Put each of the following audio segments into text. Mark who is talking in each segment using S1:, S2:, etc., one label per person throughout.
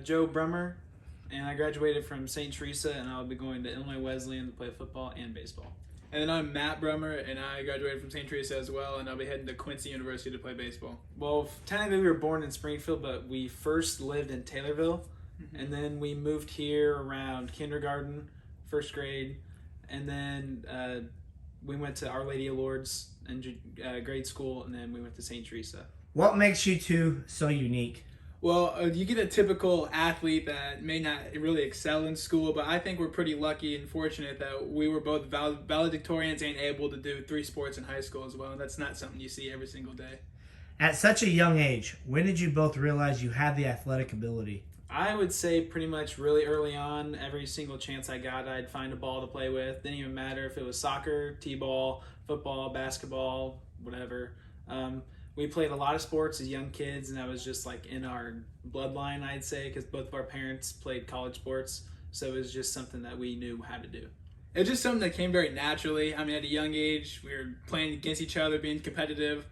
S1: Joe Brummer, and I graduated from St. Teresa, and I'll be going to Illinois Wesleyan to play football and baseball.
S2: And then I'm Matt Brummer, and I graduated from St. Teresa as well, and I'll be heading to Quincy University to play baseball.
S1: Well, technically we were born in Springfield, but we first lived in Taylorville, and then we moved here around kindergarten, first grade, and then we went to Our Lady of Lourdes in grade school, and then we went to St. Teresa.
S3: What makes you two so unique?
S2: Well, you get a typical athlete that may not really excel in school, but I think we're pretty lucky and fortunate that we were both valedictorians and able to do 3 sports in high school as well, and that's not something you see every single day.
S3: At such a young age, when did you both realize you had the athletic ability?
S1: I would say pretty much really early on, every single chance I got, I'd find a ball to play with. Didn't even matter if it was soccer, t-ball, football, basketball, whatever. We played a lot of sports as young kids, and that was just like in our bloodline, I'd say, because both of our parents played college sports. So it was just something that we knew how to do.
S2: It's just something that came very naturally. I mean, at a young age, we were playing against each other, being competitive,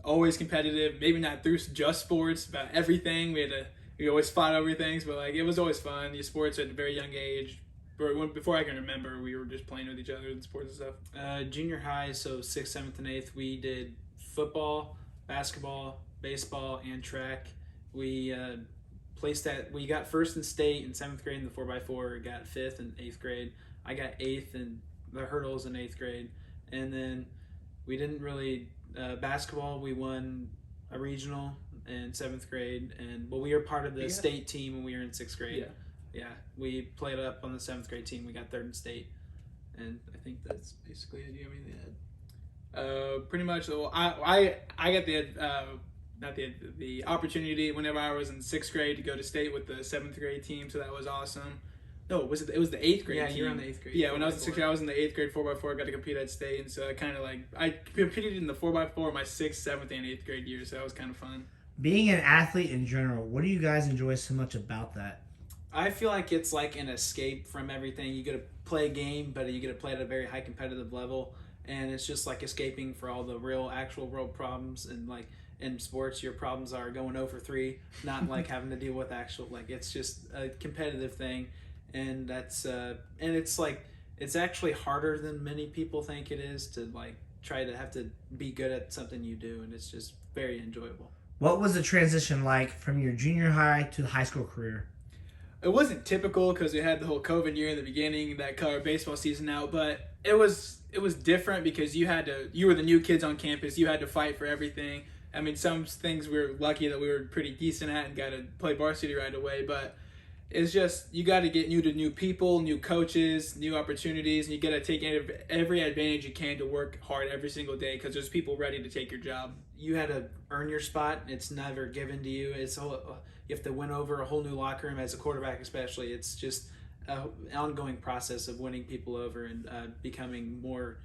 S2: always competitive. Maybe not through just sports, but everything. We always fought over things, but like it was always fun. These sports at a very young age. Before I can remember, we were just playing with each other in sports and stuff.
S1: Junior high, so 6th, 7th, and 8th, we did football, basketball, baseball, and track. We we got first in state in 7th grade in the 4x4, got 5th in 8th grade. I got 8th in the hurdles in 8th grade. And then we didn't really, basketball, we won a regional in 7th grade. And we were part of the state team when we were in 6th grade. Yeah, we played up on the 7th grade team. We got 3rd in state. And I think that's basically it. Do you have anything to add?
S2: Pretty much. Well, I got the opportunity whenever I was in 6th grade to go to state with the 7th grade team, so that was awesome. No, it was the 8th grade team.
S1: You were on the 8th grade.
S2: Yeah, when I was in 6th grade, I was in the 8th grade 4x4. Got to compete at state, and so I competed in the 4x4 my 6th, 7th, and 8th grade years, so that was kind of fun.
S3: Being an athlete in general, what do you guys enjoy so much about that?
S1: I feel like it's like an escape from everything. You get to play a game, but you get to play at a very high competitive level, and it's just like escaping for all the actual world problems. And like in sports, your problems are going 0 for 3, not like having to deal with actual, like it's just a competitive thing. And that's and it's like it's actually harder than many people think it is to like try to have to be good at something you do, and it's just very enjoyable.
S3: What was the transition like from your junior high to the high school career?
S2: It wasn't typical because we had the whole COVID year in the beginning that cut our baseball season out, but it was different because you were the new kids on campus. You had to fight for everything. I mean, some things we were lucky that we were pretty decent at and got to play varsity right away, but it's just you got to get new to new people, new coaches, new opportunities, and you got to take every advantage you can to work hard every single day because there's people ready to take your job.
S1: You had to earn your spot. It's never given to you. You have to win over a whole new locker room as a quarterback, especially. It's just an ongoing process of winning people over and becoming more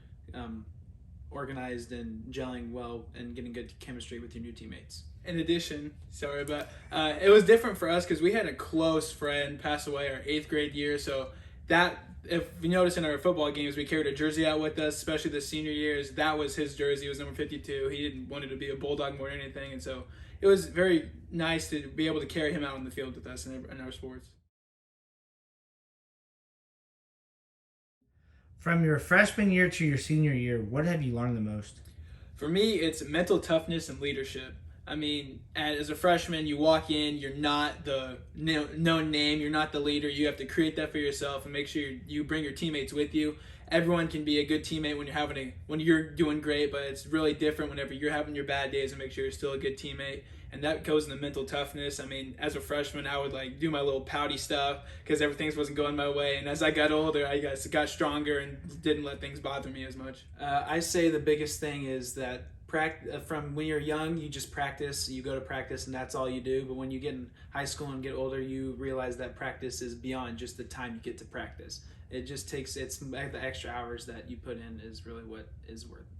S1: organized and gelling well and getting good chemistry with your new teammates.
S2: In addition, it was different for us because we had a close friend pass away our 8th grade year. So that, if you notice in our football games, we carried a jersey out with us, especially the senior years. That was his jersey. It was number 52. He didn't want it to be a Bulldog more than anything. And so it was very nice to be able to carry him out on the field with us in our sports.
S3: From your freshman year to your senior year, what have you learned the most?
S2: For me, it's mental toughness and leadership. I mean, as a freshman, you walk in, you're not the known name, you're not the leader. You have to create that for yourself and make sure you bring your teammates with you. Everyone can be a good teammate when you're doing great, but it's really different whenever you're having your bad days and make sure you're still a good teammate. And that goes into mental toughness. I mean, as a freshman, I would like do my little pouty stuff because everything wasn't going my way. And as I got older, I guess got stronger and didn't let things bother me as much.
S1: I say the biggest thing is that from when you're young, you just practice. You go to practice, and that's all you do. But when you get in high school and get older, you realize that practice is beyond just the time you get to practice. It just takes the extra hours that you put in is really what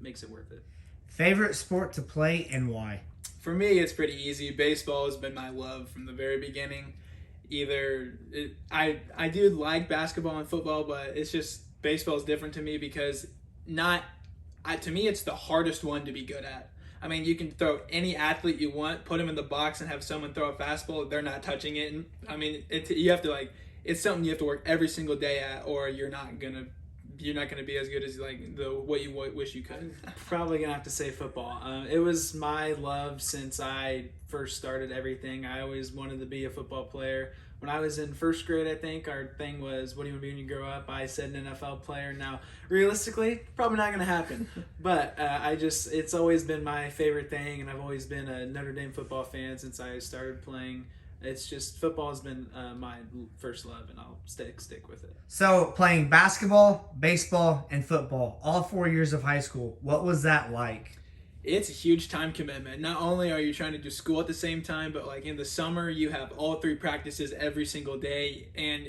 S1: makes it worth it.
S3: Favorite sport to play and why?
S2: For me, it's pretty easy. Baseball has been my love from the very beginning. I do like basketball and football, but it's just baseball is different to me because to me it's the hardest one to be good at. I mean, you can throw any athlete you want, put them in the box, and have someone throw a fastball. They're not touching it. And I mean, you have to like, it's something you have to work every single day at, or you're not gonna be as good as like what you wish you could.
S1: Probably gonna have to say football. It was my love since I first started everything. I always wanted to be a football player. When I was in first grade, I think our thing was, what do you want to be when you grow up? I said an NFL player. Now, realistically, probably not going to happen. But it's always been my favorite thing, and I've always been a Notre Dame football fan since I started playing. It's just, football has been my first love, and I'll stick with it.
S3: So, playing basketball, baseball, and football, all 4 years of high school, what was that like?
S2: It's a huge time commitment. Not only are you trying to do school at the same time, but like in the summer you have all 3 practices every single day, and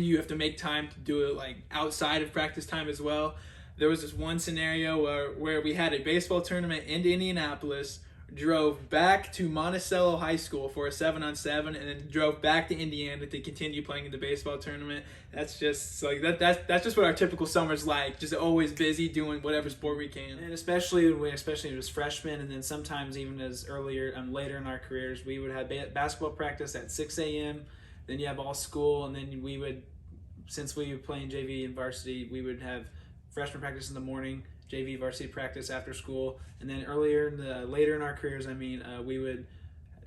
S2: you have to make time to do it like outside of practice time as well. There was this one scenario where we had a baseball tournament in Indianapolis, drove back to Monticello High School for a 7-on-7, and then drove back to Indiana to continue playing in the baseball tournament. That's just like that's just what our typical summer's like. Just always busy doing whatever sport we can.
S1: And especially as freshmen, and then sometimes even as later in our careers, we would have basketball practice at 6 a.m. Then you have all school, and then we would, since we were playing JV and varsity, we would have freshman practice in the morning, JV varsity practice after school, and then later in our careers, we would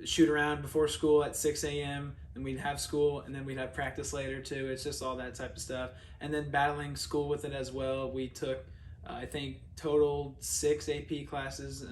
S1: shoot around before school at 6 a.m. and we'd have school, and then we'd have practice later too. It's just all that type of stuff, and then battling school with it as well. We took I think total 6 AP classes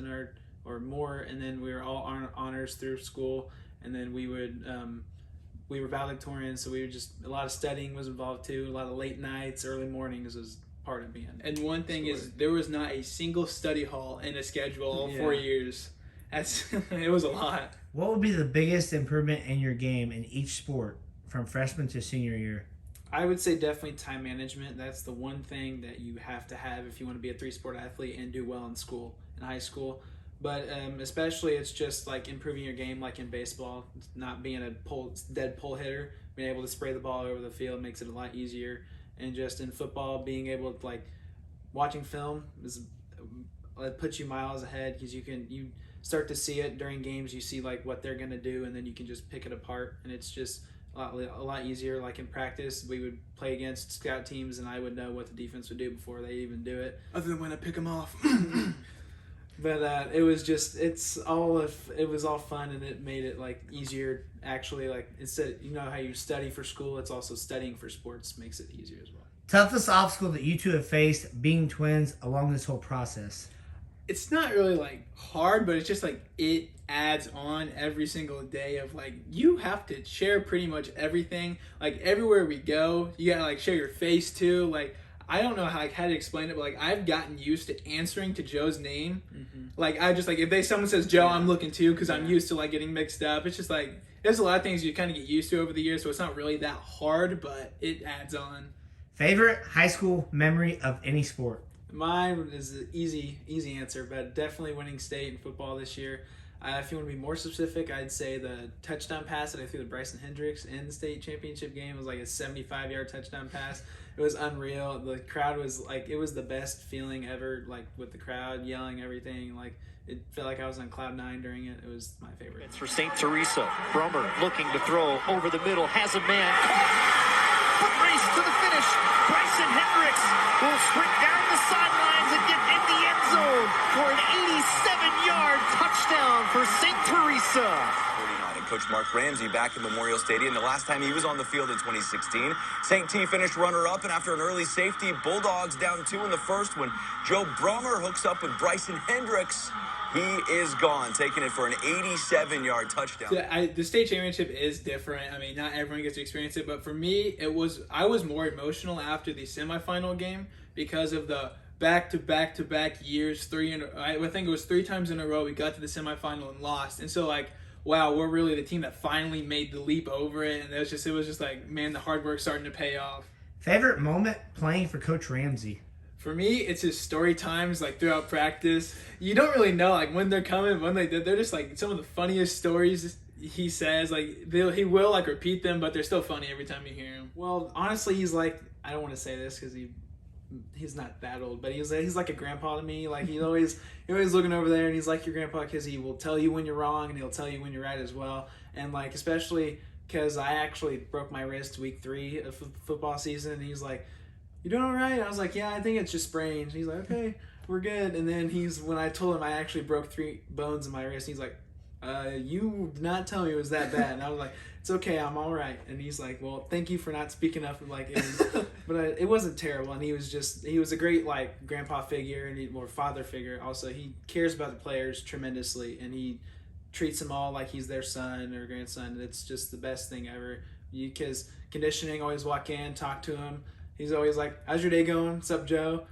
S1: or more, and then we were all honors through school, and then we were valedictorian, so we were just, a lot of studying was involved too, a lot of late nights, early mornings was part of being.
S2: And one thing is, there was not a single study hall in a schedule all 4 years. It was a lot.
S3: What would be the biggest improvement in your game in each sport from freshman to senior year?
S1: I would say definitely time management. That's the one thing that you have to have if you want to be a 3-sport athlete and do well in school, in high school. But especially, it's just like improving your game, like in baseball, not being a dead pull hitter, being able to spray the ball over the field makes it a lot easier. And just in football, being able to, like, watching film it puts you miles ahead, because you start to see it during games. You see like what they're gonna do, and then you can just pick it apart, and it's just a lot easier. Like in practice, we would play against scout teams, and I would know what the defense would do before they even do it.
S2: Other than when I pick them off.
S1: But it was all fun, and it made it like easier. Actually, like, instead, you know how you study for school, it's also studying for sports makes it easier as well.
S3: Toughest obstacle that you two have faced being twins along this whole process?
S2: It's not really like hard, but it's just like it adds on every single day of like, you have to share pretty much everything. Like everywhere we go, you gotta like share your face too. Like, I don't know how to explain it, but like, I've gotten used to answering to Joe's name. Mm-hmm. Like, I just like, if someone says Joe, I'm looking too, because I'm used to like getting mixed up. It's just like, there's a lot of things you kind of get used to over the years, so it's not really that hard, but it adds on.
S3: Favorite high school memory of any sport?
S1: Mine is an easy answer, but definitely winning state in football this year. If you want to be more specific, I'd say the touchdown pass that I threw to Bryson Hendricks in the state championship game was like a 75-yard touchdown pass. It was unreal. The crowd was like, it was the best feeling ever, like with the crowd yelling everything. Like, it felt like I was on cloud 9 during it. It was my favorite.
S4: It's for St. Teresa. Brummer looking to throw over the middle, has a man. Foot race to the finish. Bryson Hendricks will sprint down the sidelines and get in the end zone for an 87-yard touchdown for St. Teresa.
S5: 49, and Coach Mark Ramsey back in Memorial Stadium. The last time he was on the field in 2016, St. T finished runner-up, and after an early safety, Bulldogs down 2 in the first when Joe Brummer hooks up with Bryson Hendricks. He is gone, taking it for an 87-yard touchdown.
S2: The state championship is different. I mean, not everyone gets to experience it, but for me, I was more emotional after the semifinal game because of the back-to-back years. I think it was 3 times in a row we got to the semifinal and lost, and so like, wow, we're really the team that finally made the leap over it, and it was just like, man, the hard work's starting to pay off.
S3: Favorite moment playing for Coach Ramsey?
S2: For me, it's his story times, like, throughout practice. You don't really know, like, when they're coming, when they're just, like, some of the funniest stories he says. Like, he will, like, repeat them, but they're still funny every time you hear him.
S1: Well, honestly, he's like, I don't want to say this because he he's not that old, but he's like a grandpa to me. Like he's always looking over there, and he's like your grandpa because he will tell you when you're wrong and he'll tell you when you're right as well. And like especially because I actually broke my wrist week 3 of football season, and he's like, "You doing all right?" I was like, "Yeah, I think it's just sprained." He's like, "Okay, we're good." And then when I told him I actually broke 3 bones in my wrist, he's like, "You did not tell me it was that bad." And I was like, "It's okay, I'm all right." And he's like, "Well, thank you for not speaking up." Like, it wasn't terrible. And he was a great like grandpa figure or father figure. Also, he cares about the players tremendously, and he treats them all like he's their son or grandson. It's just the best thing ever. Because conditioning, always walk in, talk to him. He's always like, "How's your day going? What's up, Joe?"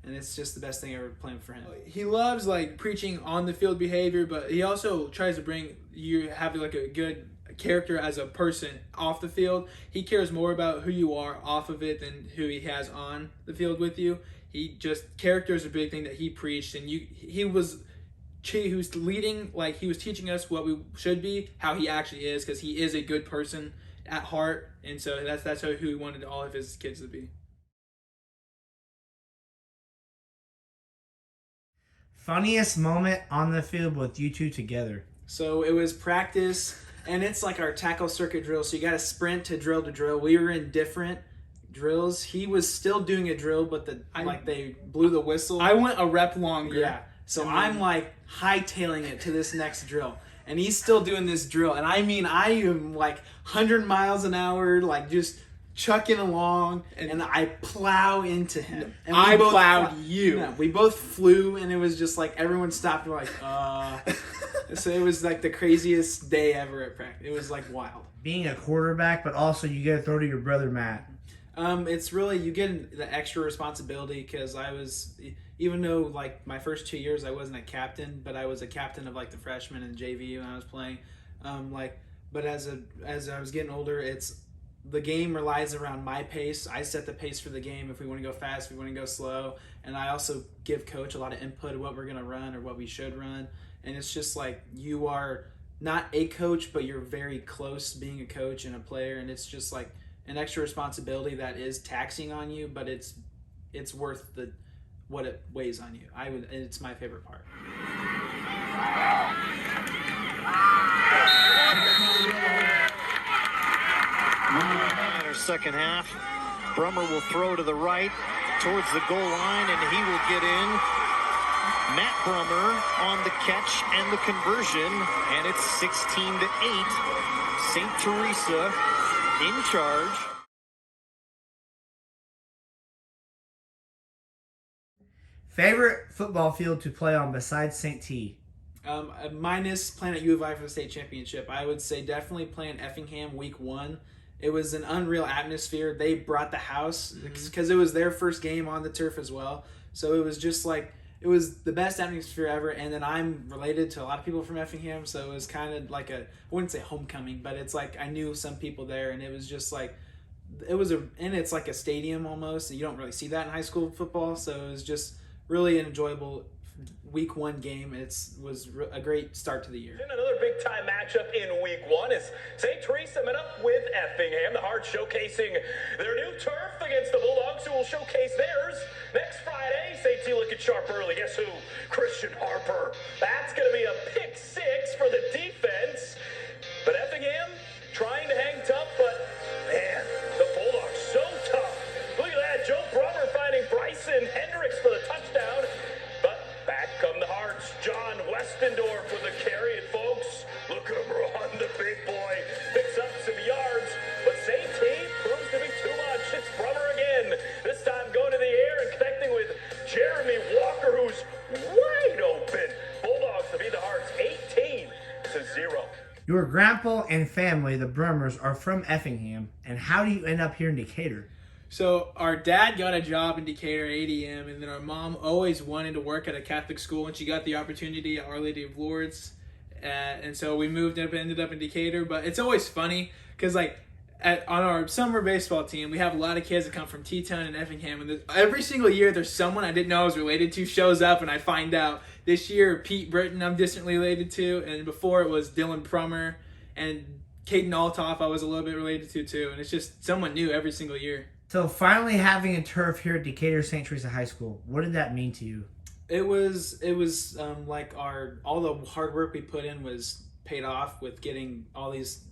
S1: And it's just the best thing ever playing for him.
S2: He loves like preaching on the field behavior, but he also tries to bring you have like a good character as a person off the field. He cares more about who you are off of it than who he has on the field with you. Character is a big thing that he preached, and he was leading, like he was teaching us what we should be, how he actually is, because he is a good person at heart, and so that's who he wanted all of his kids to be.
S3: Funniest moment on the field with you two together?
S1: So it was practice, and it's like our tackle circuit drill. So you got to sprint to drill. We were in different drills. He was still doing a drill, but they blew the whistle.
S2: I went a rep longer.
S1: Yeah. So I'm like hightailing it to this next drill, and he's still doing this drill. And I mean, I am like 100 miles an hour, like just chucking along, and I plow into him. And
S2: I plowed you.
S1: No, we both flew, and it was just like everyone stopped and were like, So it was like the craziest day ever at practice. It was like wild.
S3: Being a quarterback, but also you got to throw to your brother Matt.
S1: It's really, you get the extra responsibility because even though like my first 2 years I wasn't a captain, but I was a captain of like the freshman and JV when I was playing. But as I was getting older, the game relies around my pace. I set the pace for the game if we want to go fast, if we want to go slow. And I also give coach a lot of input of what we're going to run or what we should run. And it's just like you are not a coach, but you're very close being a coach and a player. And it's just like an extra responsibility that is taxing on you, but it's worth what it weighs on you. It's my favorite part.
S4: In our second half, Brummer will throw to the right towards the goal line, and he will get in. Matt Brummer on the catch and the conversion, and it's 16-8. St. Teresa in charge.
S3: Favorite football field to play on besides St. T?
S1: Minus playing at U of I for the state championship. I would say definitely playing Effingham week 1. It was an unreal atmosphere. They brought the house because it was their first game on the turf as well. So it was just like, it was the best atmosphere ever. And then I'm related to a lot of people from Effingham, so it was kind of like I wouldn't say homecoming, but it's like I knew some people there, and it was just like, and it's like a stadium almost. And you don't really see that in high school football, so it was just really an enjoyable week 1 game. It was a great start to the year.
S6: Another big-time matchup in week 1 is St. Teresa met up with Effingham. The Hearts showcasing their new turf against the Bulldogs, who will showcase theirs next Friday. St. T looking sharp early. Guess who? Christian Harper. That's going to be a pick 6 for the defense. But Effingham trying to hang tough, but man, the Bulldogs so tough. Look at that. Joe Brummer finding Bryson Hendricks for the touchdown. Back come the Hearts. John Westendorf with a carry, and folks, look at him run, the big boy. Picks up some yards, but St. T proves to be too much. It's Brummer again. This time going to the air and connecting with Jeremy Walker, who's wide open. Bulldogs to beat the Hearts 18-0.
S3: Your grandpa and family, the Brummers, are from Effingham. And how do you end up here in Decatur?
S2: So our dad got a job in Decatur at ADM, and then our mom always wanted to work at a Catholic school, and she got the opportunity at Our Lady of Lourdes. And so we ended up in Decatur. But it's always funny because on our summer baseball team, we have a lot of kids that come from Teton and Effingham, and every single year there's someone I didn't know I was related to shows up, and I find out. This year, Pete Britton I'm distantly related to, and before it was Dylan Brummer, and Caden Altoff I was a little bit related to too, and it's just someone new every single year.
S3: So finally having a turf here at Decatur St. Teresa High School, what did that mean to you?
S1: It was like all the hard work we put in was paid off with getting all these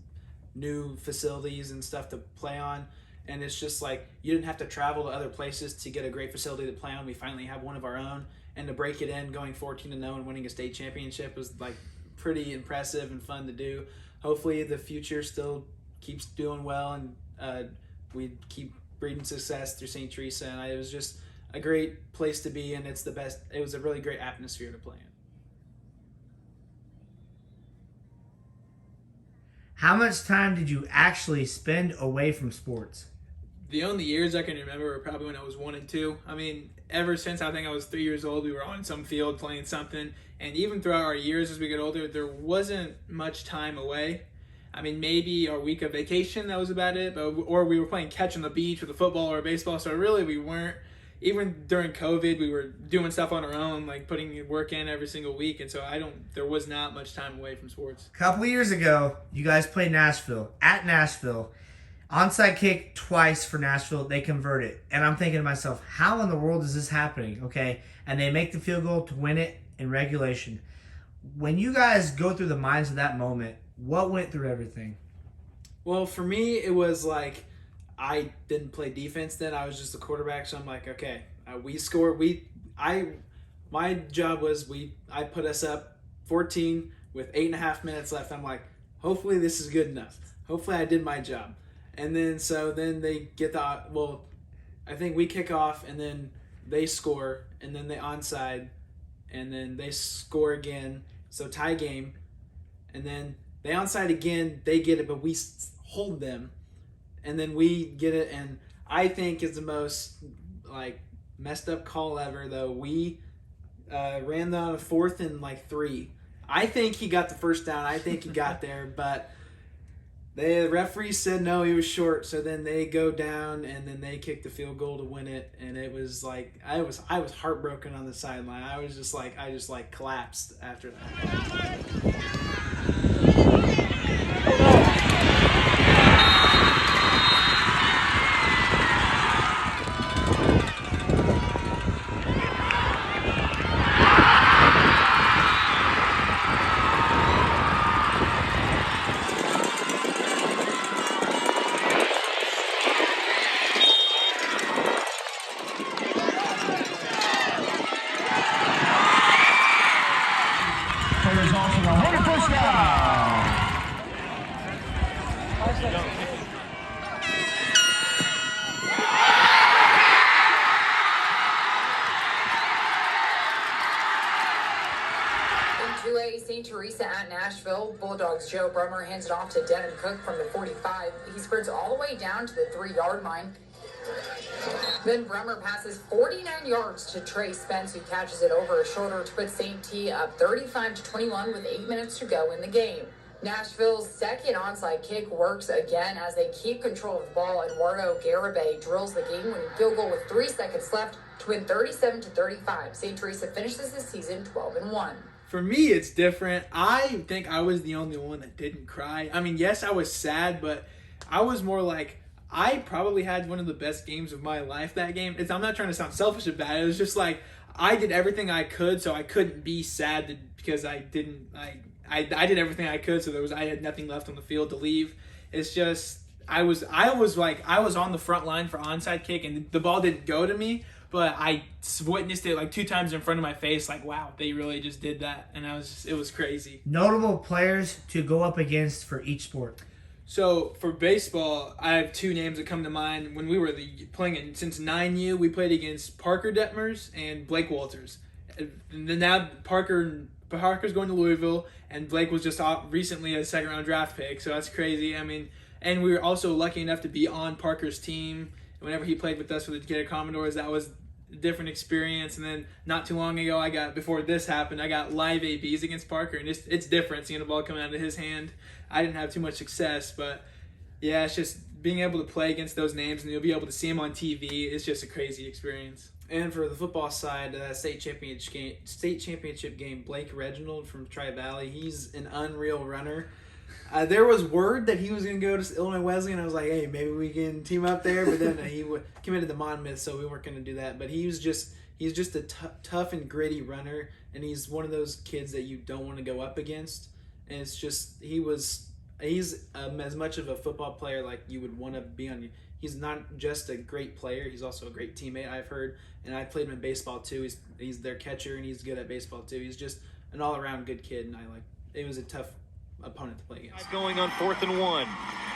S1: new facilities and stuff to play on. And it's just like you didn't have to travel to other places to get a great facility to play on. We finally have one of our own, and to break it in, going 14-0 and winning a state championship was like pretty impressive and fun to do. Hopefully the future still keeps doing well, and we keep breeding success through St. Teresa. And it was just a great place to be, and it's the best. It was a really great atmosphere to play in.
S3: How much time did you actually spend away from sports?
S2: The only years I can remember were probably when I was 1 and 2. I mean, ever since I think I was 3 years old, we were on some field playing something. And even throughout our years as we get older, there wasn't much time away. I mean, maybe our week of vacation, that was about it. Or we were playing catch on the beach with a football or a baseball. So really, we weren't. Even during COVID, we were doing stuff on our own, like putting work in every single week. And so there was not much time away from sports.
S3: A couple of years ago, you guys played Nashville. At Nashville, onside kick twice for Nashville. They convert it. And I'm thinking to myself, how in the world is this happening? Okay. And they make the field goal to win it in regulation. When you guys go through the minds of that moment, what went through everything?
S1: Well, for me, it was like I didn't play defense then. I was just a quarterback, so I'm like, okay, we score. My job was I put us up 14 with 8.5 minutes left. I'm like, hopefully this is good enough. Hopefully I did my job. And then they get I think we kick off, and then they score, and then they onside, and then they score again. So tie game, and then they onside again. They get it, but we hold them, and then we get it. And I think is the most like messed up call ever. Though we ran the 4th and 3. I think he got the first down. I think he got there, but the referee said no, he was short. So then they go down, and then they kick the field goal to win it. And it was like I was heartbroken on the sideline. I just collapsed after that.
S7: St. Teresa at Nashville. Bulldogs Joe Brummer hands it off to Devin Cook from the 45. He sprints all the way down to the 3-yard line. Then Brummer passes 49 yards to Trey Spence, who catches it over his shoulder to put St. T up 35-21 with 8 minutes to go in the game. Nashville's second onside kick works again as they keep control of the ball. Eduardo Garibay drills the game-winning field goal with 3 seconds left to win 37-35. St. Teresa finishes the season 12-1.
S2: For me, it's different. I think I was the only one that didn't cry. I mean, yes, I was sad, but I was more like, I probably had one of the best games of my life that game. I'm not trying to sound selfish about it. It was just like, I did everything I could, so I couldn't be sad because I didn't, I did everything I could, so I had nothing left on the field to leave. It's just, I was on the front line for onside kick, and the ball didn't go to me, but I witnessed it 2 times in front of my face. Like, wow, they really just did that, and it was crazy.
S3: Notable players to go up against for each sport.
S2: So for baseball, I have 2 names that come to mind. When we were playing since 9U, we played against Parker Detmers and Blake Walters. And then now Parker's going to Louisville, and Blake was just recently a 2nd-round draft pick, so that's crazy. I mean, and we were also lucky enough to be on Parker's team. Whenever he played with us for the Decatur Commodores, that was a different experience. And then not too long ago, before this happened, I got live ABs against Parker, and it's different seeing the ball come out of his hand. I didn't have too much success, but yeah, it's just being able to play against those names, and you'll be able to see them on TV. It's just a crazy experience.
S1: And for the football side, state championship game, Blake Reginald from Tri Valley, he's an unreal runner. There was word that he was going to go to Illinois Wesleyan. I was like, hey, maybe we can team up there. But then he committed to Monmouth, so we weren't going to do that. But he's just a tough and gritty runner, and he's one of those kids that you don't want to go up against. And it's just he's as much of a football player like you would want to be on. He's not just a great player; he's also a great teammate. I've heard, and I played him in baseball too. He's their catcher, and he's good at baseball too. He's just an all-around good kid, and it was a tough opponent to play against.
S4: Going on 4th and 1.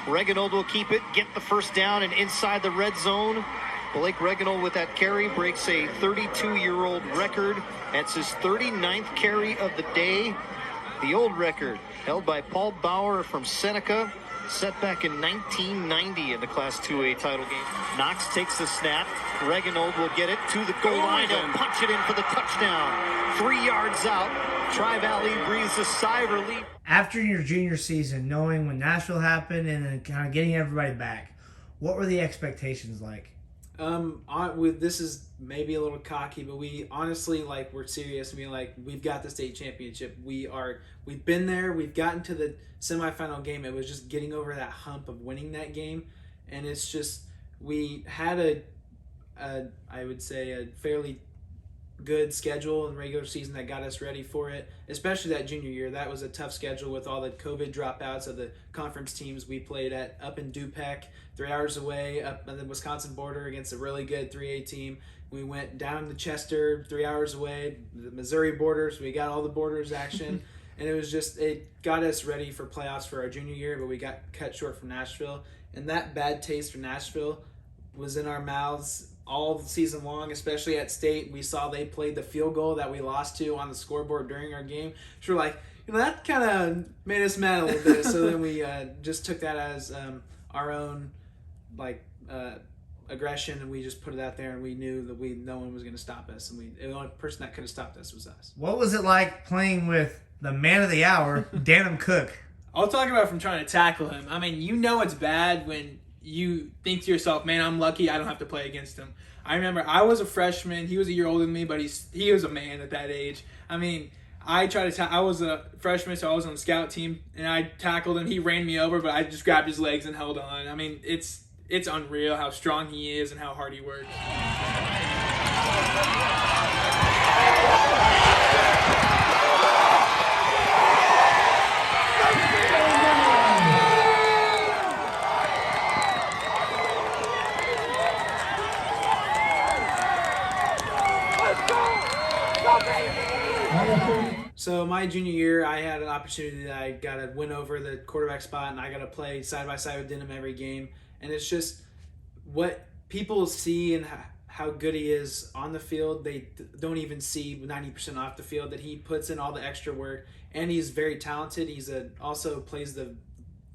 S4: Reganold will keep it, get the first down, and inside the red zone. Blake Reganold with that carry breaks a 32-year-old record. That's his 39th carry of the day. The old record held by Paul Bauer from Seneca, set back in 1990 in the Class 2A title game. Knox takes the snap. Reganold will get it to the goal line. He'll punch it in for the touchdown. 3 yards out. Tri-Valley breathes a sigh of relief.
S3: After your junior season, knowing when Nashville happened and then kind of getting everybody back, what were the expectations like?
S1: This is maybe a little cocky, but we honestly we're serious. We've got the state championship. We've been there. We've gotten to the semifinal game. It was just getting over that hump of winning that game, and it's just we had I would say a fairly good schedule in the regular season that got us ready for it, especially that junior year. That was a tough schedule with all the COVID dropouts of the conference teams. We played up in Dupec, 3 hours away, up on the Wisconsin border against a really good 3A team. We went down to Chester, 3 hours away, the Missouri border, so we got all the borders action. And it got us ready for playoffs for our junior year, but we got cut short from Nashville. And that bad taste for Nashville was in our mouths all season long, especially at state. We saw they played the field goal that we lost to on the scoreboard during our game. So we're like, that kind of made us mad a little bit. So then we just took that as our own aggression, and we just put it out there, and we knew that no one was going to stop us, and the only person that could have stopped us was us.
S3: What was it like playing with the man of the hour, Denim Cook?
S2: I'll talk about from trying to tackle him. I mean, it's bad when you think to yourself, man, I'm lucky I don't have to play against him. I remember I was a freshman. He was a year older than me, but he was a man at that age. I mean, I was a freshman, so I was on the scout team, and I tackled him. He ran me over, but I just grabbed his legs and held on. I mean, it's unreal how strong he is and how hard he works.
S1: So my junior year, I had an opportunity that I got to win over the quarterback spot, and I got to play side by side with Denham every game. And it's just what people see and how good he is on the field. They don't even see 90% off the field, that he puts in all the extra work. And he's very talented. He's also plays the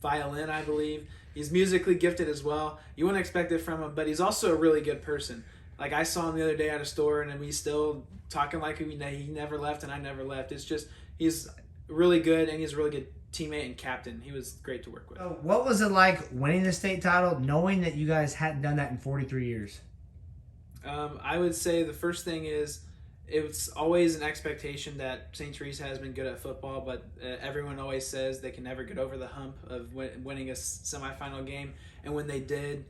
S1: violin, I believe. He's musically gifted as well. You wouldn't expect it from him, but he's also a really good person. Like, I saw him the other day at a store, and we still talking like he never left and I never left. It's just he's really good, and he's a really good teammate and captain. He was great to work with.
S3: So what was it like winning the state title, knowing that you guys hadn't done that in 43 years?
S1: I would say the first thing is it's always an expectation that St. Teresa has been good at football, but everyone always says they can never get over the hump of winning a semifinal game. And when they did,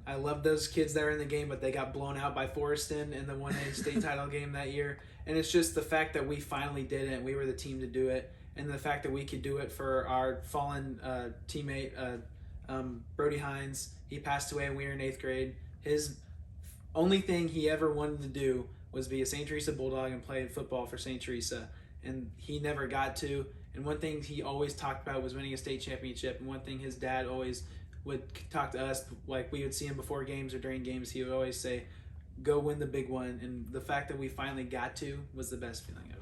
S1: I love those kids that were in the game, but they got blown out by Forreston in the 1A state title game that year. And it's just the fact that we finally did it, and we were the team to do it, and the fact that we could do it for our fallen teammate, Brody Hines. He passed away when we were in 8th grade. His only thing he ever wanted to do was be a St. Teresa Bulldog and play football for St. Teresa, and he never got to. And one thing he always talked about was winning a state championship, and one thing his dad always would talk to us, like we would see him before games or during games, he would always say, go win the big one. And the fact that we finally got to was the best feeling ever.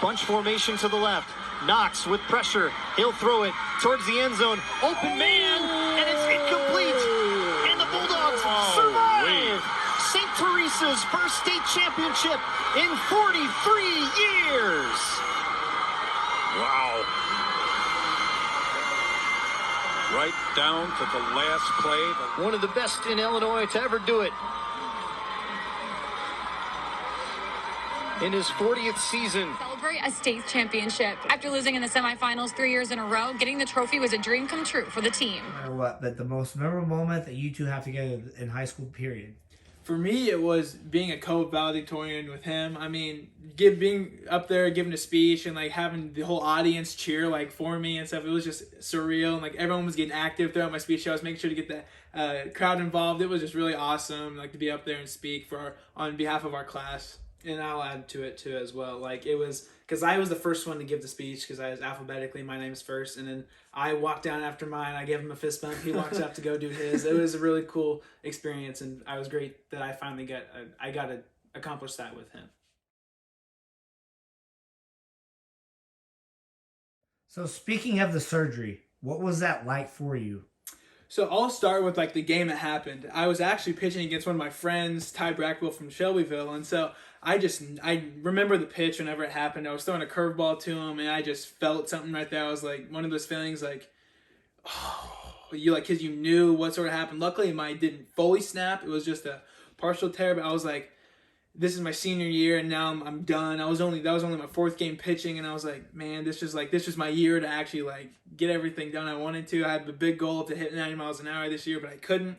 S4: Bunch formation to the left. Knox with pressure. He'll throw it towards the end zone. Open man, and it's incomplete. And the Bulldogs survive. St. Teresa's first state championship in 43 years.
S8: Wow. Right down to the last play.
S4: One of the best in Illinois to ever do it. in his 40th season.
S9: Celebrate a state championship. After losing in the semifinals 3 years in a row, getting the trophy was a dream come true for the team.
S3: No matter what, but the most memorable moment that you two have together in high school, period.
S2: For me, it was being a co-valedictorian with him. I mean, being up there, giving a speech, and like having the whole audience cheer like for me and stuff. It was just surreal, and like everyone was getting active throughout my speech. I was making sure to get the crowd involved. It was just really awesome, like to be up there and speak on behalf of our class.
S1: And I'll add to it too as well. Like it was because I was the first one to give the speech because I was alphabetically, my name's first, and then I walked down after mine. I gave him a fist bump. He walks up to go do his. It was a really cool experience, and I was great that I finally got to accomplish that with him.
S3: So speaking of the surgery, what was that like for you?
S2: So I'll start with like the game that happened. I was actually pitching against one of my friends, Ty Brackwell from Shelbyville, and so I remember the pitch whenever it happened. I was throwing a curveball to him, and I just felt something right there. I was like, one of those feelings like, oh, you like, because you knew what sort of happened. Luckily, mine didn't fully snap. It was just a partial tear, but I was like, this is my senior year, and now I'm done. That was only my fourth game pitching, and I was like, man, this is my year to actually like get everything done I wanted to. I had the big goal to hit 90 miles an hour this year, but I couldn't.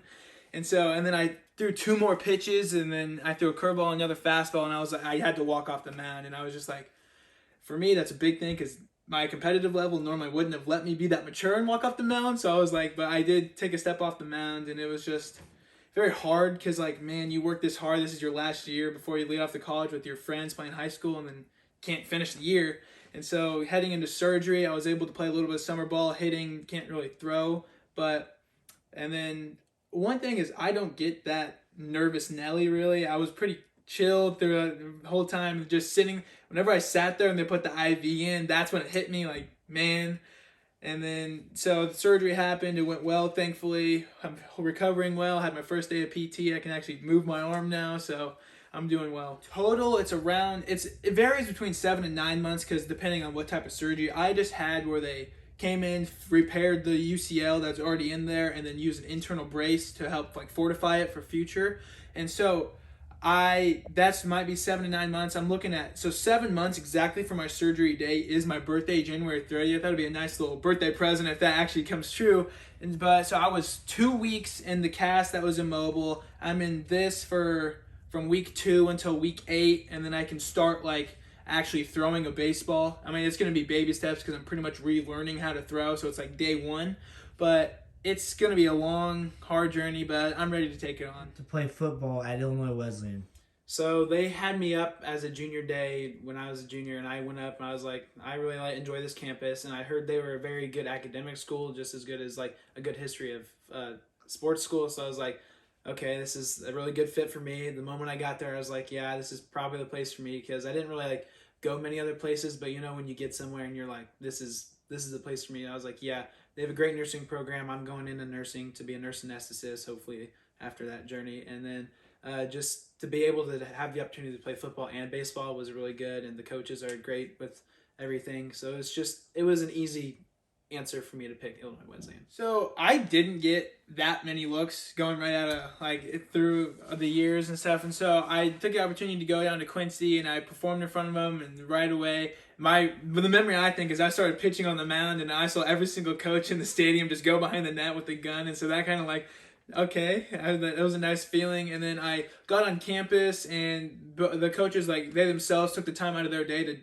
S2: And then I threw 2 more pitches, and then I threw a curveball, another fastball, and I was like, I had to walk off the mound, and I was just like, for me, that's a big thing because my competitive level normally wouldn't have let me be that mature and walk off the mound. So I was like, but I did take a step off the mound, and it was just very hard because, like, man, you work this hard. This is your last year before you leave off to college with your friends playing high school and then can't finish the year. And so heading into surgery, I was able to play a little bit of summer ball, hitting, can't really throw. And then one thing is I don't get that nervous Nelly, really. I was pretty chill through the whole time, just sitting. Whenever I sat there and they put the IV in, that's when it hit me, like, man. And then, so the surgery happened. It went well, thankfully. I'm recovering well. I had my first day of PT. I can actually move my arm now, so I'm doing well. Total, it varies between 7 and 9 months because depending on what type of surgery. I just had where they came in, repaired the UCL that's already in there, and then used an internal brace to help like fortify it for future. And so that might be 7 to 9 months. I'm looking at 7 months exactly for my surgery date is my birthday, January 30th. That'll be a nice little birthday present if that actually comes true. So I was 2 weeks in the cast that was immobile. I'm in this from week 2 until week 8, and then I can start like actually throwing a baseball. I mean, it's going to be baby steps because I'm pretty much relearning how to throw. So it's like day 1, but it's going to be a long, hard journey, but I'm ready to take it on.
S3: To play football at Illinois Wesleyan.
S1: So they had me up as a junior day when I was a junior, and I went up and I was like, I really enjoy this campus, and I heard they were a very good academic school, just as good as like a good history of sports school. So I was like, okay, this is a really good fit for me. The moment I got there, I was like, yeah, this is probably the place for me because I didn't really like go many other places, but you know when you get somewhere and you're like, this is the place for me. I was like, yeah. They have a great nursing program. I'm going into nursing to be a nurse anesthetist, hopefully, after that journey. And then just to be able to have the opportunity to play football and baseball was really good, and the coaches are great with everything. So it was an easy answer for me to pick Illinois Wesleyan.
S2: So I didn't get that many looks going right out of through the years and stuff, and so I took the opportunity to go down to Quincy and I performed in front of them, and right away the memory I think is I started pitching on the mound and I saw every single coach in the stadium just go behind the net with the gun, and so that kind of like, okay, it was a nice feeling. And then I got on campus and the coaches, like, they themselves took the time out of their day to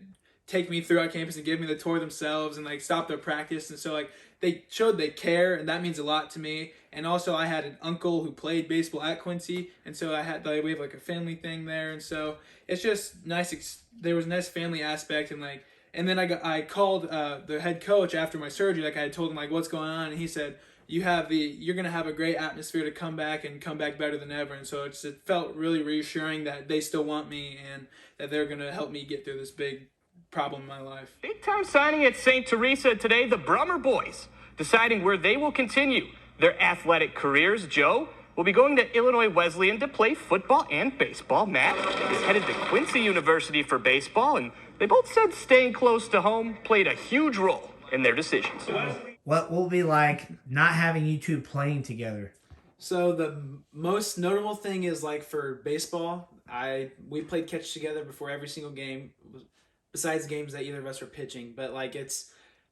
S2: take me throughout campus and give me the tour themselves and like stop their practice. And so like they showed they care, and that means a lot to me. And also I had an uncle who played baseball at Quincy, and so we have like a family thing there, and so it's just nice. There was a nice family aspect, and then I called the head coach after my surgery. Like I had told him like what's going on, and he said you're gonna have a great atmosphere to come back better than ever. And so it felt really reassuring that they still want me and that they're gonna help me get through this big problem in my life.
S6: Big time signing at St. Teresa today, the Brummer boys deciding where they will continue their athletic careers. Joe will be going to Illinois Wesleyan to play football and baseball. Matt is headed to Quincy University for baseball, and they both said staying close to home played a huge role in their decisions.
S3: What will it be like not having you two playing together?
S1: So the most notable thing is like for baseball, we played catch together before every single game, besides games that either of us were pitching. But like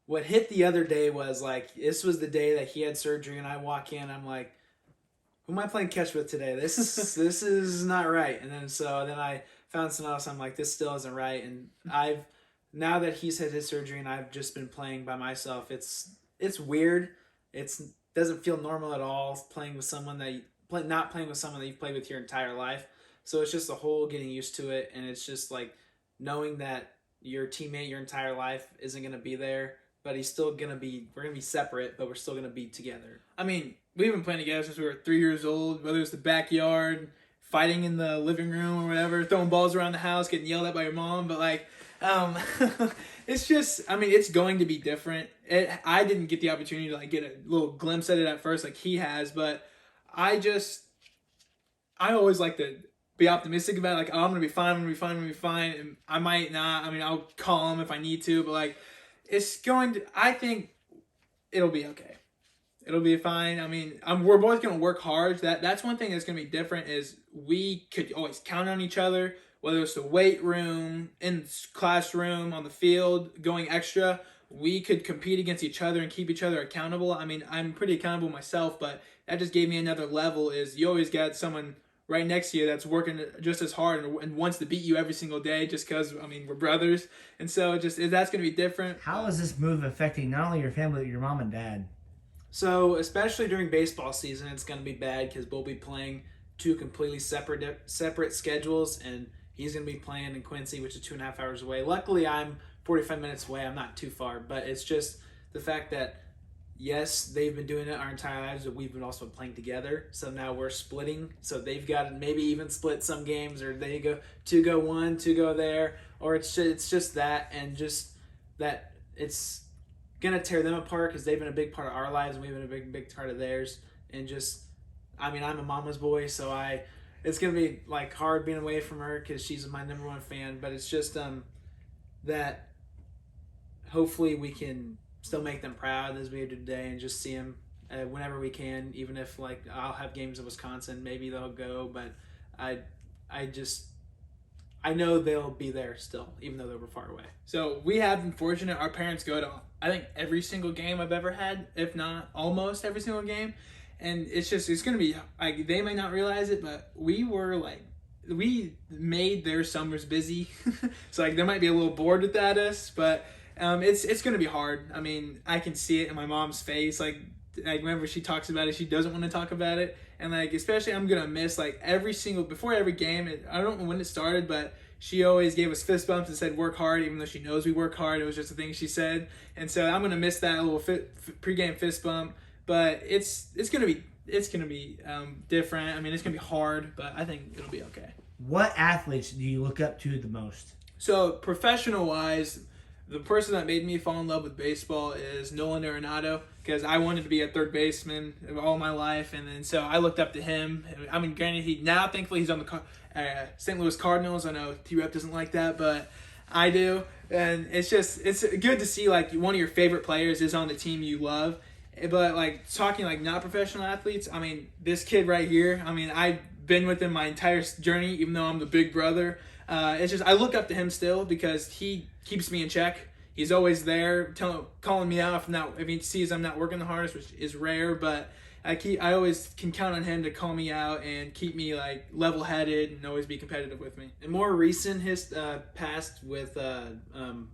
S1: what hit the other day was like this was the day that he had surgery, and I walk in, I'm like, who am I playing catch with today? This is not right. And then I found someone else. I'm like, this still isn't right. And now that he's had his surgery and I've just been playing by myself, it's weird. It doesn't feel normal at all playing with someone not playing with someone that you've played with your entire life. So it's just a whole getting used to it, and it's just like knowing that your teammate your entire life isn't gonna be there, but he's still gonna be. We're gonna be separate, but we're still gonna be together.
S2: I mean, we've been playing together since we were 3 years old. Whether it's the backyard, fighting in the living room or whatever, throwing balls around the house, getting yelled at by your mom, but like. It's just, I mean, it's going to be different. I didn't get the opportunity to like get a little glimpse at it at first like he has, but I always like to be optimistic about it. Like, oh, I'm going to be fine, and I might not. I mean, I'll call him if I need to, but like, I think it'll be okay. It'll be fine. I mean, we're both going to work hard. That's one thing that's going to be different is we could always count on each other. Whether it's the weight room, in the classroom, on the field, going extra, we could compete against each other and keep each other accountable. I mean, I'm pretty accountable myself, but that just gave me another level is you always got someone right next to you that's working just as hard and wants to beat you every single day just because, I mean, we're brothers. And so that's going to be different.
S3: How is this move affecting not only your family, but your mom and dad?
S1: So especially during baseball season, it's going to be bad because we'll be playing two completely separate schedules, and he's going to be playing in Quincy, which is 2.5 hours away. Luckily, I'm 45 minutes away. I'm not too far. But it's just the fact that, yes, they've been doing it our entire lives, but we've been also playing together. So now we're splitting. So they've got to maybe even split some games, or they go 2 go 1, 2 go there. Or it's just that, and just that it's going to tear them apart because they've been a big part of our lives, and we've been a big part of theirs. And just, I mean, I'm a mama's boy, so it's going to be like hard being away from her because she's my number one fan, but it's just that hopefully we can still make them proud as we do today and just see them whenever we can, even if like I'll have games in Wisconsin, maybe they'll go, but I know they'll be there still, even though they were far away.
S2: So we have been fortunate. Our parents go to, I think, every single game I've ever had, if not almost every single game. And it's going to be, like, they might not realize it, but we made their summers busy. So, like, they might be a little bored with us, but it's going to be hard. I mean, I can see it in my mom's face. Like whenever she talks about it, she doesn't want to talk about it. And, like, especially I'm going to miss, like, before every game, I don't know when it started, but she always gave us fist bumps and said, work hard, even though she knows we work hard. It was just a thing she said. And so I'm going to miss that little pregame fist bump. But it's gonna be different. I mean, it's gonna be hard, but I think it'll be okay.
S3: What athletes do you look up to the most?
S2: So professional wise, the person that made me fall in love with baseball is Nolan Arenado, because I wanted to be a third baseman all my life, and then so I looked up to him. I mean, granted, thankfully he's on the St. Louis Cardinals. I know T-Rep doesn't like that, but I do, and it's good to see like one of your favorite players is on the team you love. But, like, talking, like, not professional athletes, I mean, this kid right here, I mean, I've been with him my entire journey, even though I'm the big brother. It's just, I look up to him still because he keeps me in check. He's always there, calling me out if he sees I'm not working the hardest, which is rare, but I always can count on him to call me out and keep me, like, level-headed and always be competitive with me.
S1: And more recent past with a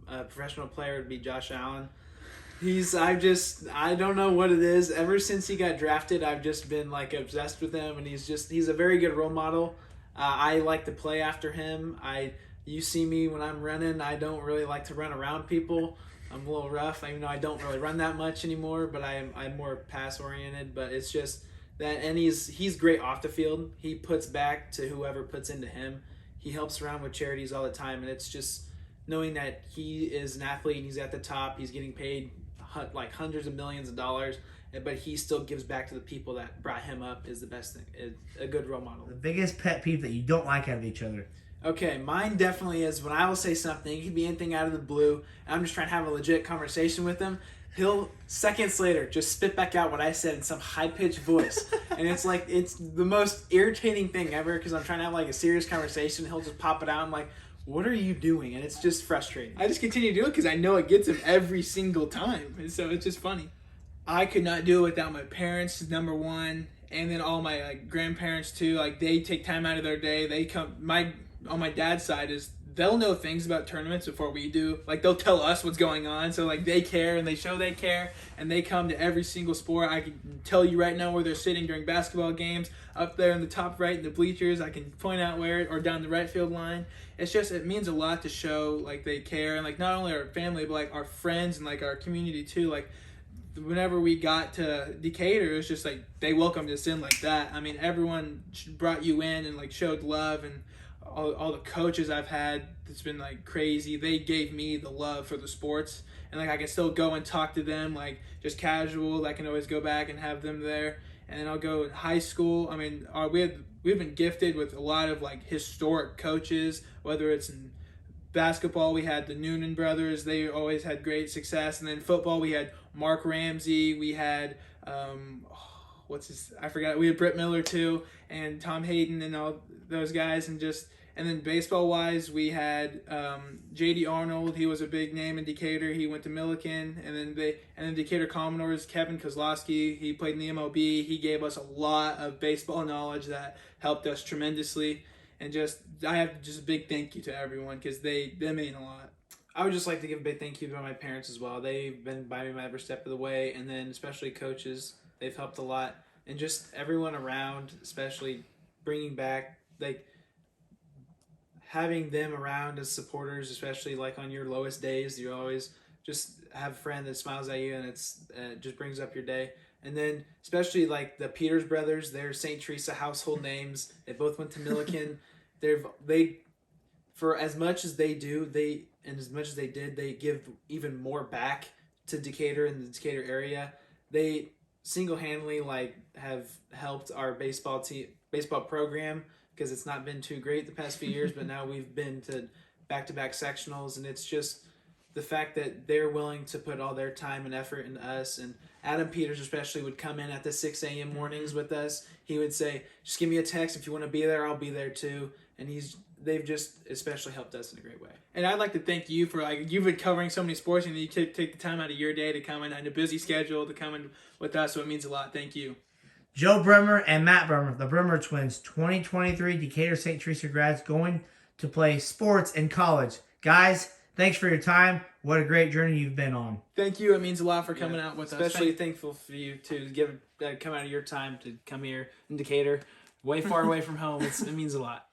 S1: professional player would be Josh Allen. I don't know what it is. Ever since he got drafted, I've just been like obsessed with him, and he's a very good role model. I like to play after him. You see me when I'm running, I don't really like to run around people. I'm a little rough, even though I don't really run that much anymore, but I'm more pass oriented. But it's just that, and he's great off the field. He puts back to whoever puts into him. He helps around with charities all the time, and it's just knowing that he is an athlete and he's at the top. He's getting paid like hundreds of millions of dollars, but he still gives back to the people that brought him up is the best thing. It's a good role model.
S3: The biggest pet peeve that you don't like out of each other?
S1: Okay, mine definitely is when I will say something. It could be anything out of the blue, and I'm just trying to have a legit conversation with him. he'll seconds later just spit back out what I said in some high-pitched voice. And it's like, it's the most irritating thing ever because I'm trying to have like a serious conversation. He'll just pop it out. I'm like, what are you doing? And it's just frustrating.
S2: I just continue to do it because I know it gets him every single time. And so it's just funny. I could not do it without my parents, number one, and then all my like grandparents too. Like they take time out of their day. They come. On my dad's side is they'll know things about tournaments before we do. Like they'll tell us what's going on. So like they care and they show they care and they come to every single sport. I can tell you right now where they're sitting during basketball games, up there in the top right in the bleachers. I can point out where, or down the right field line. It's just, it means a lot to show like they care, and like not only our family but like our friends and like our community too. Like whenever we got to Decatur, it's just like they welcomed us in like that. I mean, everyone brought you in and like showed love, and all the coaches I've had, it's been like crazy. They gave me the love for the sports, and like I can still go and talk to them like just casual. I can always go back and have them there. And then I'll go in high school. I mean, we've been gifted with a lot of like historic coaches, whether it's in basketball, we had the Noonan brothers. They always had great success. And then football, we had Mark Ramsey. We had, we had Britt Miller too, and Tom Hayden and all those guys. And then baseball-wise, we had J.D. Arnold. He was a big name in Decatur. He went to Milliken. And then Decatur Commodores, Kevin Kozlowski. He played in the MLB. He gave us a lot of baseball knowledge that helped us tremendously. And I have just a big thank you to everyone because they mean a lot.
S1: I would just like to give a big thank you to my parents as well. They've been by me every step of the way, and then especially coaches. They've helped a lot. And just everyone around, especially bringing back, like, having them around as supporters, especially like on your lowest days. You always just have a friend that smiles at you, and it just brings up your day. And then especially like the Peters brothers, they're St. Teresa household names. They both went to Milliken. They for as much as they do, and as much as they did, they give even more back to Decatur and the Decatur area. They single-handedly like have helped our baseball program, because it's not been too great the past few years, but now we've been to back-to-back sectionals, and it's just the fact that they're willing to put all their time and effort into us. And Adam Peters especially would come in at the 6 a.m. mornings with us. He would say, just give me a text. If you want to be there, I'll be there too. And they've just especially helped us in a great way.
S2: And I'd like to thank you for, like, you've been covering so many sports, and you take the time out of your day to come in on a busy schedule to come in with us, so it means a lot. Thank you.
S3: Joe Brummer and Matt Brummer, the Brummer twins, 2023 Decatur St. Teresa grads, going to play sports in college. Guys, thanks for your time. What a great journey you've been on.
S2: Thank you. It means a lot for coming out with us.
S1: Especially thankful for you to come out of your time to come here in Decatur, way far away from home. It means a lot.